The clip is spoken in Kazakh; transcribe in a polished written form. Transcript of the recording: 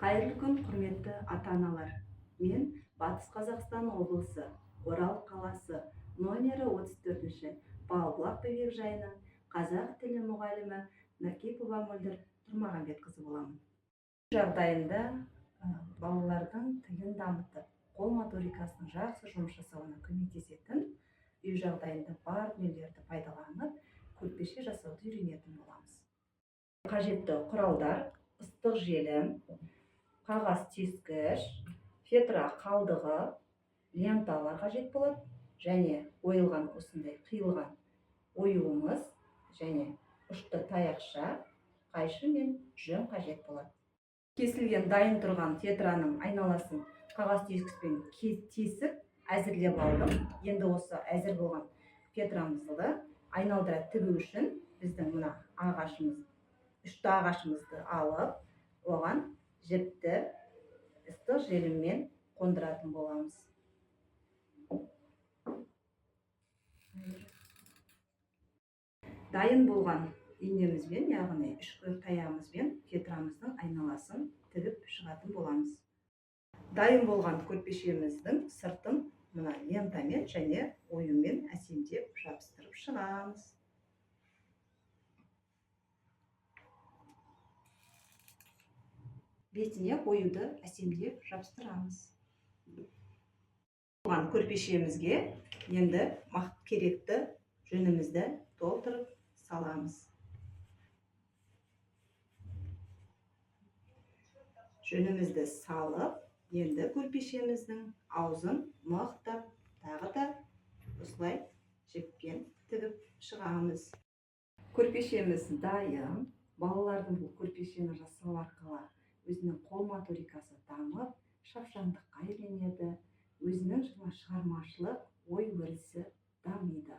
Қайырлы күн, құрметті ата-аналар. Мен Батыс Қазақстан облысы, Орал қаласы, номері 34-ші Балбұлақ бөбекжайының қазақ тілі мұғалімі Накипова Мөлдір Тұрмағанбетқызы боламын. Жағдайында балалардың тілін дамытып, қол моторикасының жақсы жұмыс жасауына көмектесетін үй жағдайында бар дүниелерді пайдаланып, көрпеше жасауды үйренетін боламыз. Қажетті құралдар: ыстық желім, қағаз тескіш, фетра қалдығы, ленталар қажет болады, және ойылған осындай қиылған оюымыз және ұшты таяқша, қайшы мен жүн қажет болады. Кесілген дайын тұрған фетраның айналасын қағаз тескішпен тесіп әзірлеп алдым. Енді осы әзір болған фетрамызды айналдыра тігу үшін біздің мына ұшты ағашымызды алып, оған жіпті ыстық желіммен қондыратын боламыз. Дайын болған инемізбен, яғни үшкір таяғымызбен фетрамыздың айналасын тігіп шығатын боламыз. Дайын болған көрпешеміздің сыртын мына лентамен және оюмен әсемдеп жабыстырып шығамыз. Бетіне оюды әсемдеп жабыстырамыз. Болған көрпешемізге енді керекті жүнімізді толтырып саламыз. Жүнімізді салып, енді көрпешеміздің аузын мықтап, тағы да осылай жіппен тігіп шығамыз. Көрпешеміз дайын. Балалардың бұл көрпешені жасау арқылы өзінің қол моторикасы дамып, шапшаңдыққа үйренеді, өзінің шығармашылық ой-өрісі дамиды.